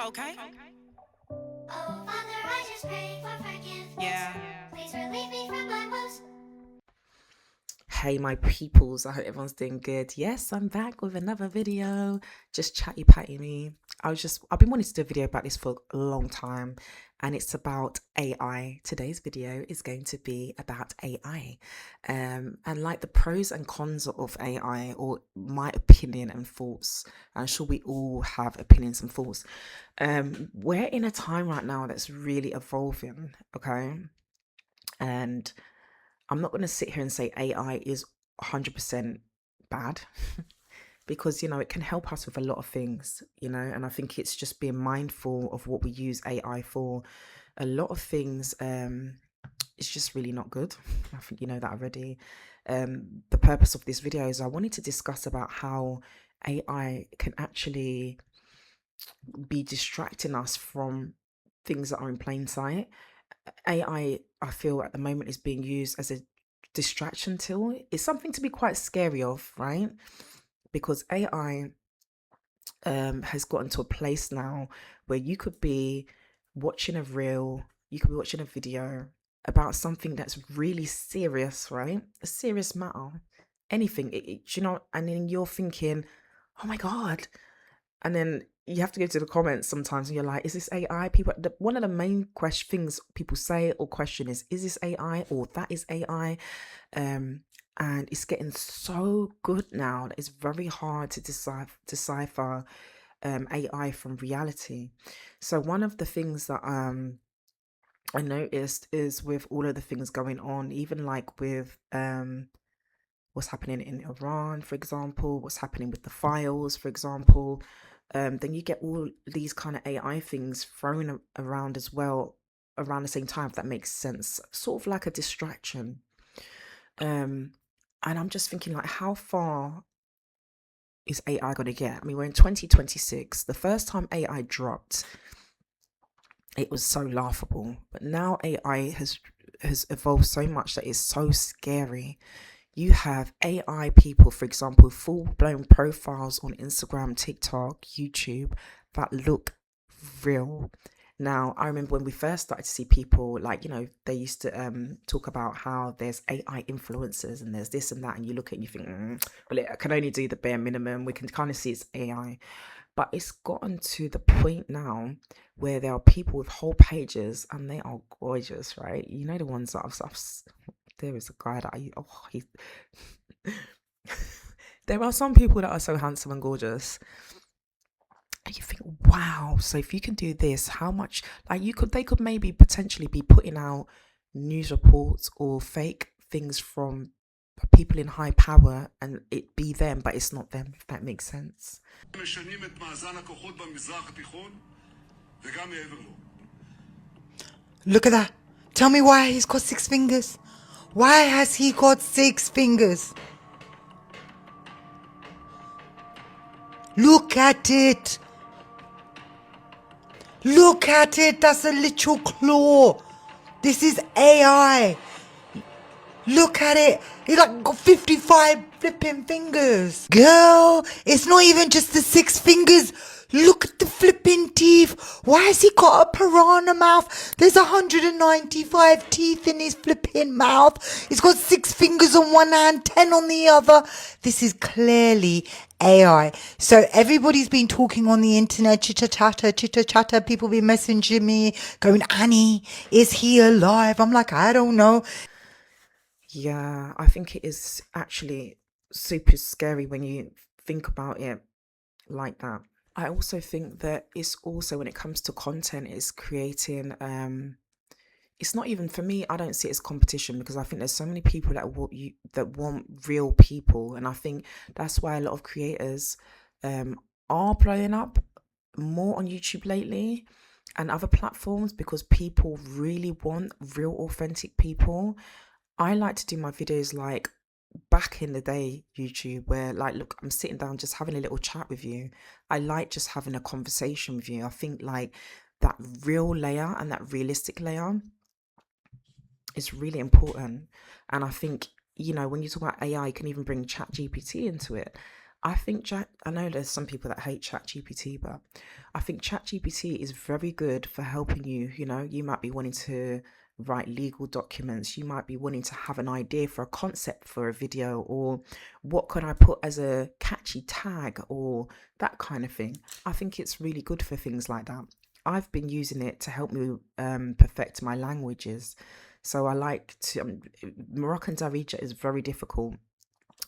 Okay? Oh, Father, I just pray for forgiveness. Yeah. Please relieve me from my woes. Hey my peoples, I hope everyone's doing good. Yes, I'm back with another video. Just chatty patty me. I've been wanting to do a video about this for a long time, and it's about AI. Today's video is going to be about AI. And like the pros and cons of AI, or my opinion and thoughts. I'm sure we all have opinions and thoughts. We're in a time right now that's really evolving, okay? And I'm not going to sit here and say AI is 100% bad because, it can help us with a lot of things, and I think it's just being mindful of what we use AI for. A lot of things, it's just really not good. I think you know that already. The purpose of this video is I wanted to discuss about how AI can actually be distracting us from things that are in plain sight. I feel at the moment is being used as a distraction tool. It's something to be quite scary of, right? Because AI has gotten to a place now where you could be watching a reel, you could be watching a video about something that's really serious, right? A serious matter. Anything, and then you're thinking, oh my God. And then you have to go to the comments sometimes and you're like, is this AI? One of the main things people say or question is this AI or that is AI? And it's getting so good now that it's very hard to decipher AI from reality. So one of the things that I noticed is with all of the things going on, even like with what's happening in Iran, for example, what's happening with the files, for example, then you get all these kind of AI things thrown around as well around the same time, if that makes sense, sort of like a distraction. And I'm just thinking, like, how far is AI going to get? I mean, we're in 2026. The first time AI dropped, it was so laughable, but now AI has evolved so much that it's so scary. You have AI people, for example, full-blown profiles on Instagram, TikTok, YouTube that look real. Now, I remember when we first started to see people, like, they used to talk about how there's AI influencers and there's this and that, and you look at it and you think, well, it can only do the bare minimum. We can kind of see it's AI. But it's gotten to the point now where there are people with whole pages and they are gorgeous, right? You know, the ones that there is a guy that he there are some people that are so handsome and gorgeous. And you think, wow, so if you can do this, how much, like, they could maybe potentially be putting out news reports or fake things from people in high power and it be them, but it's not them, if that makes sense. Look at that. Tell me why he's got 6 fingers. Why has he got 6 fingers? Look at it. Look at it. That's a literal claw. This is AI. Look at it. He's like got 55 flipping fingers. Girl, it's not even just the 6 fingers. Look at the flipping teeth. Why has he got a piranha mouth? There's 195 teeth in his flipping mouth. He's got 6 fingers on one hand, 10 on the other. This is clearly AI. So everybody's been talking on the internet, chitter chatter. People been messaging me going, Annie, is he alive? I'm like, I don't know. Yeah, I think it is actually super scary when you think about it like that. I also think that it's also, when it comes to content, it's creating it's not even, for me, I don't see it as competition, because I think there's so many people that want real people, and I think that's why a lot of creators are blowing up more on YouTube lately and other platforms, because people really want real authentic people. I like to do my videos like back in the day, YouTube, where, like, look, I'm sitting down just having a little chat with you. I like just having a conversation with you. I think like that real layer and that realistic layer is really important. And I think, when you talk about AI, you can even bring Chat GPT into it. I think I know there's some people that hate ChatGPT, but I think ChatGPT is very good for helping you. You know, you might be wanting to write legal documents, you might be wanting to have an idea for a concept for a video, or what could I put as a catchy tag, or that kind of thing. I think it's really good for things like that. I've been using it to help me perfect my languages. So I like to, Moroccan Darija is very difficult.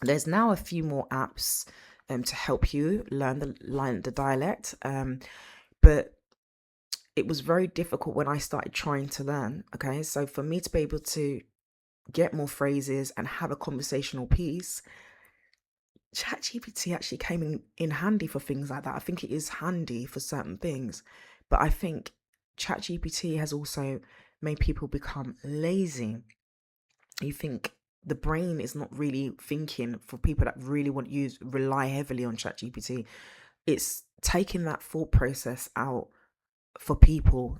There's now a few more apps to help you learn the dialect, but it was very difficult when I started trying to learn. Okay, so for me to be able to get more phrases and have a conversational piece, ChatGPT actually came in handy for things like that. I think it is handy for certain things, but I think ChatGPT has also made people become lazy. You think the brain is not really thinking for people that really want to rely heavily on ChatGPT. It's taking that thought process out for people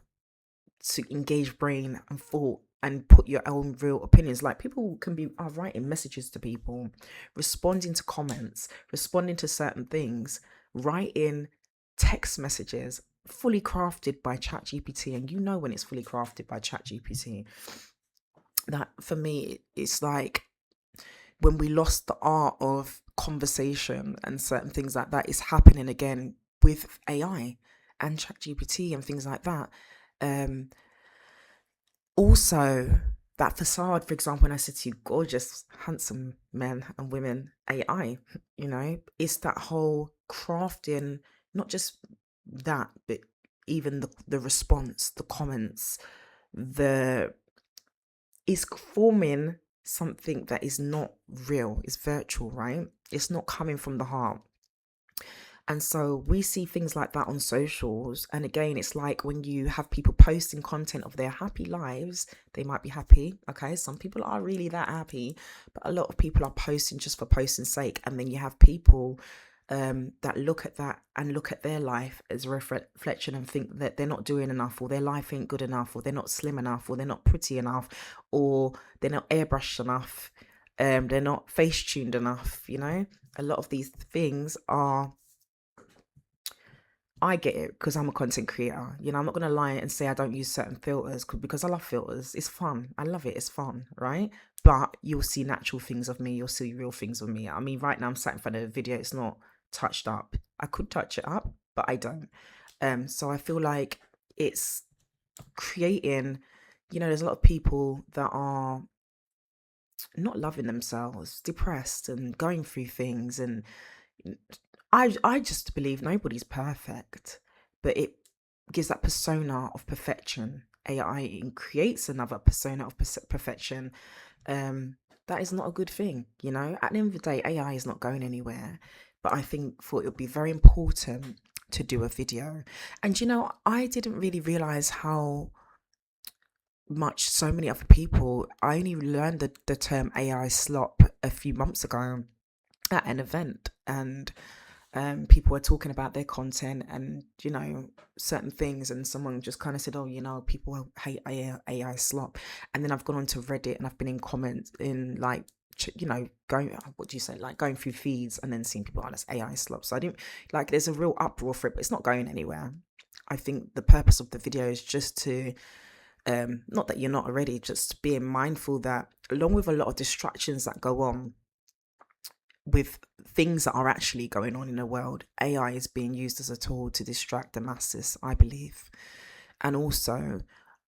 to engage brain and thought and put your own real opinions. Like, people are writing messages to people, responding to comments, responding to certain things, writing text messages fully crafted by ChatGPT. And you know when it's fully crafted by ChatGPT, that for me, it's like when we lost the art of conversation and certain things like that is happening again with AI and ChatGPT and things like that. Also, that facade, for example, when I said to you, gorgeous, handsome men and women, AI, you know, it's that whole crafting, not just that, but even the response, the comments, is forming something that is not real, it's virtual, right? It's not coming from the heart. And so we see things like that on socials. And again, it's like when you have people posting content of their happy lives, they might be happy. Okay. Some people are really that happy, but a lot of people are posting just for posting's sake. And then you have people that look at that and look at their life as a reflection and think that they're not doing enough, or their life ain't good enough, or they're not slim enough, or they're not pretty enough, or they're not airbrushed enough. They're not face tuned enough. You know, a lot of these things are, I get it because I'm a content creator. You know, I'm not going to lie and say I don't use certain filters because I love filters. It's fun. I love it. It's fun, right? But you'll see natural things of me. You'll see real things of me. I mean, right now I'm sat in front of a video. It's not touched up. I could touch it up, but I don't. So I feel like it's creating, you know, there's a lot of people that are not loving themselves, depressed and going through things, and I just believe nobody's perfect, but it gives that persona of perfection. AI creates another persona of perfection. That is not a good thing, you know. At the end of the day, AI is not going anywhere, but I think it would be very important to do a video. And you know, I didn't really realize how much so many other people. I only learned the term AI slop a few months ago at an event, and people were talking about their content and, you know, certain things, and someone just kind of said, oh, you know, people hate AI slop. And then I've gone on to Reddit and I've been in comments in, like, you know, going through feeds and then seeing people, oh, that's AI slop. So I didn't, like, there's a real uproar for it, but it's not going anywhere. I think the purpose of the video is just to not that you're not already, just being mindful that along with a lot of distractions that go on with things that are actually going on in the world, AI is being used as a tool to distract the masses, I believe. And also,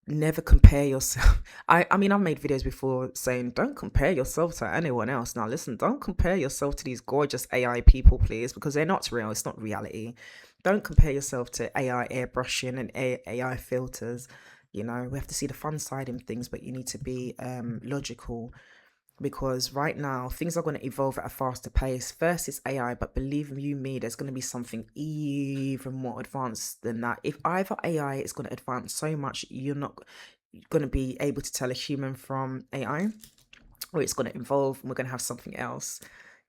never compare yourself. I mean, I've made videos before saying, don't compare yourself to anyone else. Now, listen, don't compare yourself to these gorgeous AI people, please, because they're not real. It's not reality. Don't compare yourself to AI airbrushing and AI filters. You know, we have to see the fun side in things, but you need to be logical, because right now things are going to evolve at a faster pace. First it's AI, but believe you me, there's going to be something even more advanced than that. If either AI is going to advance so much, you're not going to be able to tell a human from AI, or it's going to evolve and we're going to have something else.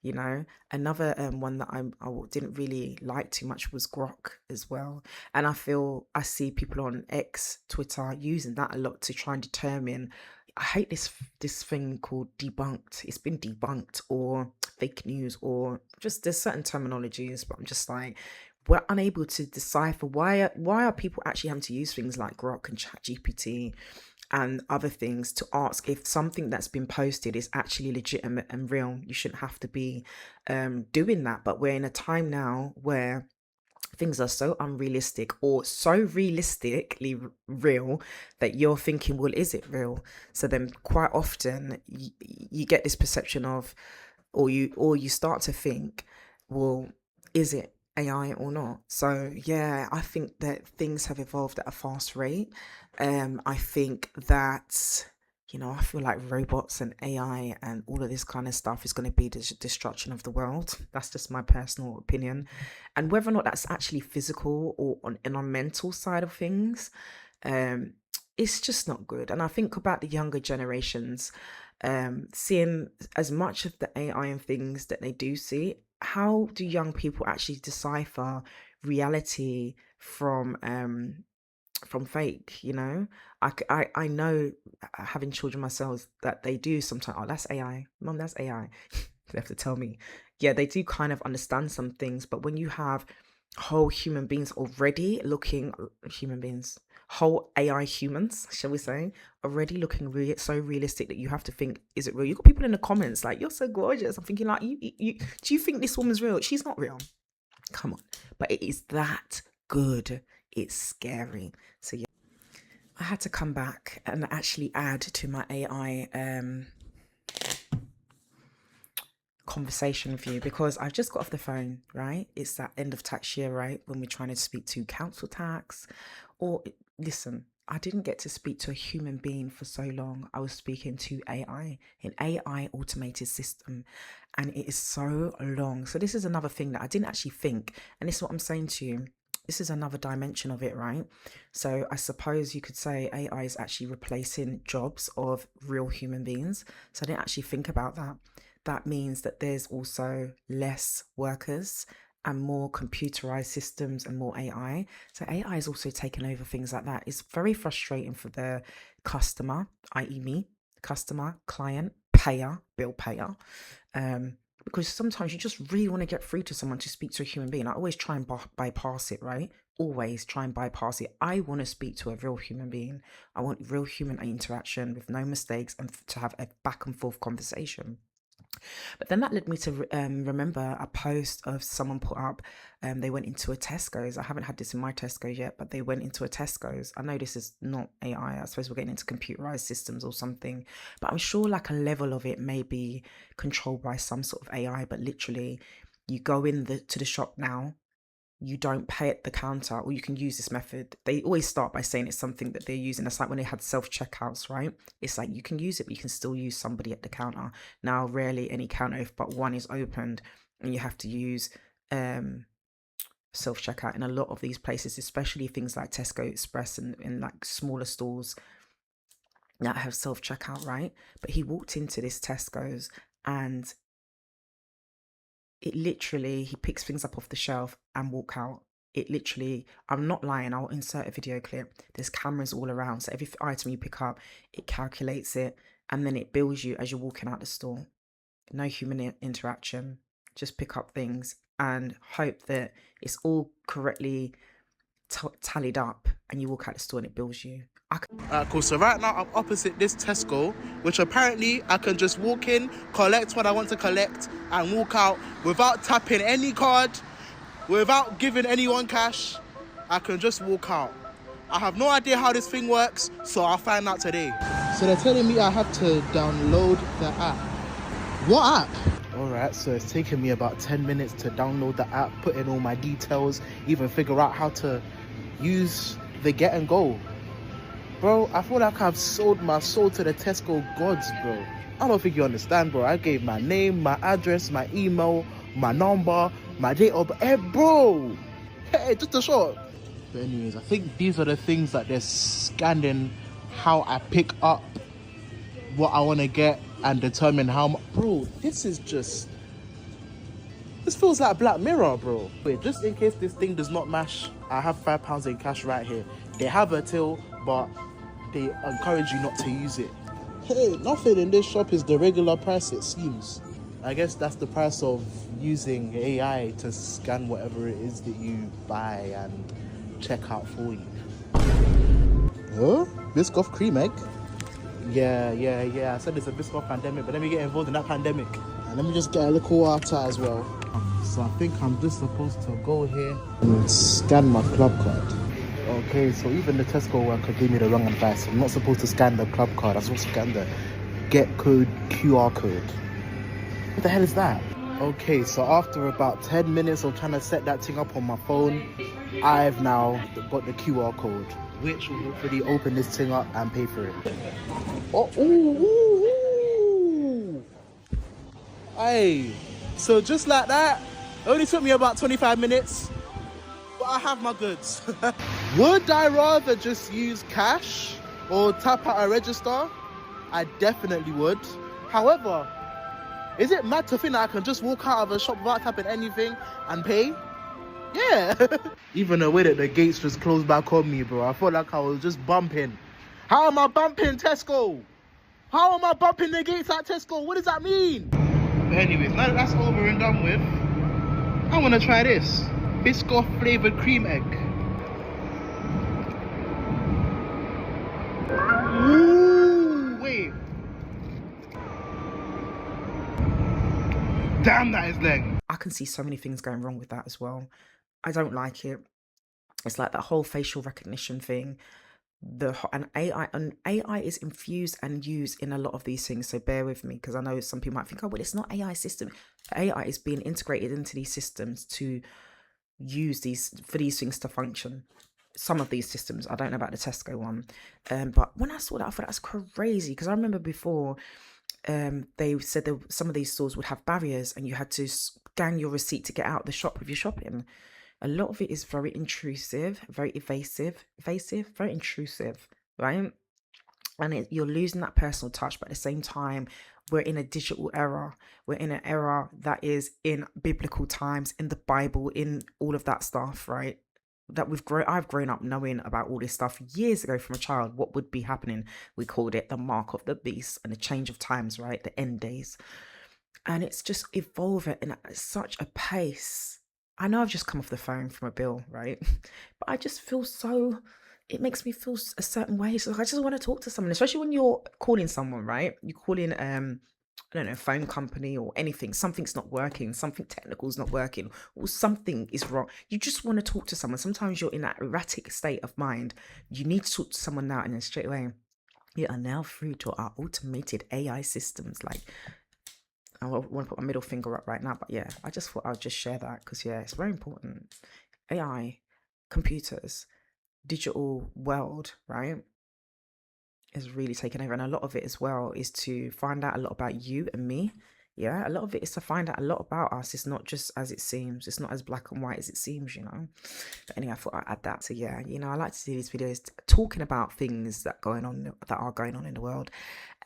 You know, another one that I didn't really like too much was Grok as well. And I see people on X, Twitter, using that a lot to try and determine, I hate this thing called debunked. It's been debunked, or fake news, or just there's certain terminologies, but I'm just like, we're unable to decipher why are people actually having to use things like Grok and ChatGPT and other things to ask if something that's been posted is actually legitimate and real. You shouldn't have to be doing that, but we're in a time now where things are so unrealistic or so realistically real that you're thinking, well, is it real? So then quite often you get this perception of, or you start to think, well, is it AI or not? So yeah, I think that things have evolved at a fast rate. I think that, I feel like robots and AI and all of this kind of stuff is going to be the destruction of the world. That's just my personal opinion. And whether or not that's actually physical or on our mental side of things, it's just not good. And I think about the younger generations, seeing as much of the AI and things that they do see, how do young people actually decipher reality from fake? I know, having children myself, that they do sometimes, oh, that's AI, mom, that's AI. They have to tell me, yeah, they do kind of understand some things. But when you have whole human beings already looking, whole AI humans, shall we say, already looking so realistic that you have to think, is it real? You've got people in the comments like, you're so gorgeous. I'm thinking like, you do you think this woman's real? She's not real. Come on. But it is that good. It's scary. So yeah, I had to come back and actually add to my AI conversation with you, because I've just got off the phone, right? It's that end of tax year, right? When we're trying to speak to council tax, or listen, I didn't get to speak to a human being for so long. I was speaking to AI, an AI automated system, and it is so long. So this is another thing that I didn't actually think, and this is what I'm saying to you. This is another dimension of it, right? So I suppose you could say AI is actually replacing jobs of real human beings. So I didn't actually think about that. That means that there's also less workers and more computerized systems and more AI. So AI is also taking over things like that. It's very frustrating for the customer, i.e. me, customer, client, payer, bill payer. Because sometimes you just really want to get through to someone to speak to a human being. I always try and bypass it, right? Always try and bypass it. I want to speak to a real human being. I want real human interaction with no mistakes and to have a back and forth conversation. But then that led me to remember a post of someone put up. They went into a Tesco's. I haven't had this in my Tesco yet, but they went into a Tesco's. I know this is not AI. I suppose we're getting into computerized systems or something, but I'm sure like a level of it may be controlled by some sort of AI. But literally, you go in to the shop now. You don't pay at the counter, or you can use this method. They always start by saying it's something that they're using. It's like when they had self-checkouts, right? It's like you can use it, but you can still use somebody at the counter. Now, rarely any counter if but one is opened, and you have to use self-checkout in a lot of these places, especially things like Tesco Express and like smaller stores that have self-checkout, right? But he walked into this Tesco's and it literally, he picks things up off the shelf and walk out. It literally, I'm not lying, I'll insert a video clip. There's cameras all around. So every item you pick up, it calculates it and then it bills you as you're walking out the store. No human interaction. Just pick up things and hope that it's all correctly tallied up and you walk out the store and it bills you. Cool. So right now I'm opposite this Tesco, which apparently I can just walk in, collect what I want to collect, and walk out without tapping any card, without giving anyone cash. I can just walk out. I have no idea how this thing works, so I'll find out today. So they're telling me I have to download the app. What app? Alright, so it's taken me about 10 minutes to download the app, put in all my details, even figure out how to use the get and go. Bro, I feel like I've sold my soul to the Tesco gods, bro. I don't think you understand, bro. I gave my name, my address, my email, my number, my date of birth. Hey, bro! Hey, just a shot. But anyways, I think these are the things that they're scanning how I pick up what I want to get and determine how much. Bro, this is just... This feels like Black Mirror, bro. Wait, just in case this thing does not mash, I have £5 in cash right here. They have a till, but they encourage you not to use it. Hey, nothing in this shop is the regular price, it seems. I guess that's the price of using AI to scan whatever it is that you buy and check out for you. Huh? Biscoff cream egg? Yeah. I said it's a Biscoff pandemic, but let me get involved in that pandemic. And let me just get a little water as well. So I think I'm just supposed to go here and scan my club card. Okay, so even the Tesco worker gave me the wrong advice. I'm not supposed to scan the club card. I'm supposed to scan the get code QR code. What the hell is that? Okay, so after about 10 minutes of trying to set that thing up on my phone, I've now got the QR code, which will hopefully open this thing up and pay for it. Oh, ooh. Hey, so just like that, it only took me about 25 minutes, but I have my goods. Would I rather just use cash or tap at a register? I definitely would. However, is it mad to think that I can just walk out of a shop without tapping anything and pay? Yeah. Even the way that the gates just closed back on me, bro, I felt like I was just bumping. How am I bumping Tesco? How am I bumping the gates at Tesco? What does that mean? But anyways, now that that's over and done with, I want to try this. Biscoff flavored cream egg. Ooh, wait. Damn, that is leg. I can see so many things going wrong with that as well. I don't like it. It's like that whole facial recognition thing. And AI is infused and used in a lot of these things. So bear with me, because I know some people might think, oh, well, it's not AI system. AI is being integrated into these systems to use for these things to function. Some of these systems, I don't know about the Tesco one, but when I saw that, I thought that's crazy, because I remember before they said that some of these stores would have barriers and you had to scan your receipt to get out the shop with your shopping. A lot of it is very intrusive, very evasive, very intrusive, right? And you're losing that personal touch, but at the same time, we're in a digital era. We're in an era that is in biblical times, in the Bible, in all of that stuff, right? That I've grown up knowing about all this stuff years ago from a child, what would be happening. We called it the mark of the beast and the change of times, right? The end days. And it's just evolving at such a pace. I know I've just come off the phone from a bill, right? But I just feel it makes me feel a certain way. So I just want to talk to someone, especially when you're calling someone, right? You're calling, I don't know, phone company or anything. Something's not working. Something technical is not working, or something is wrong. You just want to talk to someone. Sometimes you're in that erratic state of mind. You need to talk to someone now, and then straight away, you are now through to our automated AI systems. Like, I want to put my middle finger up right now, but yeah, I just thought I'd just share that, because yeah, it's very important. AI, computers, digital world, right, is really taken over. And a lot of it as well is to find out a lot about you and me. Yeah, a lot of it is to find out a lot about us. It's not just as it seems. It's not as black and white as it seems, you know. But anyway, I thought I'd add that. So yeah, you know, I like to do these videos talking about things that are going on in the world.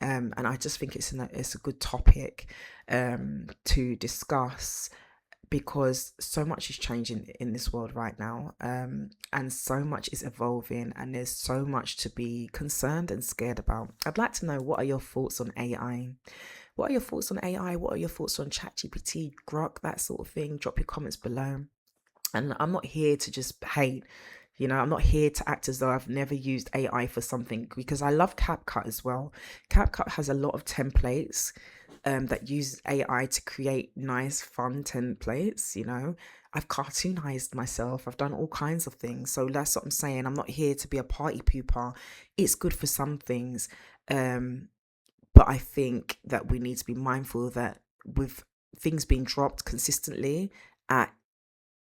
And I just think it's a good topic to discuss, because so much is changing in this world right now, and so much is evolving, and there's so much to be concerned and scared about. I'd like to know, what are your thoughts on AI? What are your thoughts on AI? What are your thoughts on ChatGPT, Grok, that sort of thing? Drop your comments below. And I'm not here to just hate. You know, I'm not here to act as though I've never used AI for something, because I love CapCut as well. CapCut has a lot of templates that use AI to create nice, fun templates. You know, I've cartoonized myself. I've done all kinds of things. So that's what I'm saying. I'm not here to be a party pooper. It's good for some things. But I think that we need to be mindful that with things being dropped consistently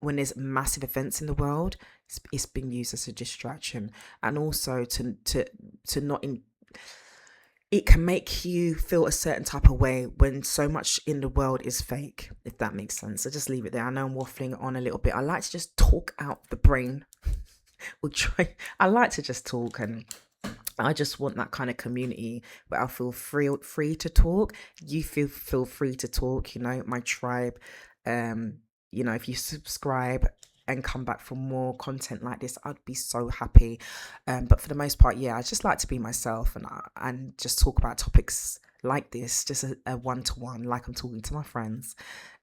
when there's massive events in the world, it's being used as a distraction, and also to not it can make you feel a certain type of way when so much in the world is fake, if that makes sense. So just leave it there. I know I'm waffling on a little bit. I like to just talk out the brain. I like to just talk, and I just want that kind of community where I feel free to talk. You feel free to talk, you know, my tribe. You know, if you subscribe, and come back for more content like this, I'd be so happy. But for the most part, yeah, I just like to be myself and just talk about topics like this, just a one-to-one, like I'm talking to my friends.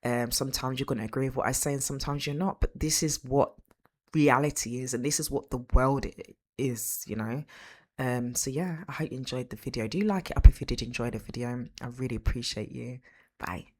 Sometimes you're going to agree with what I say and sometimes you're not, but this is what reality is and this is what the world is, you know. So yeah, I hope you enjoyed the video. Do you like it up if you did enjoy the video? I really appreciate you. Bye.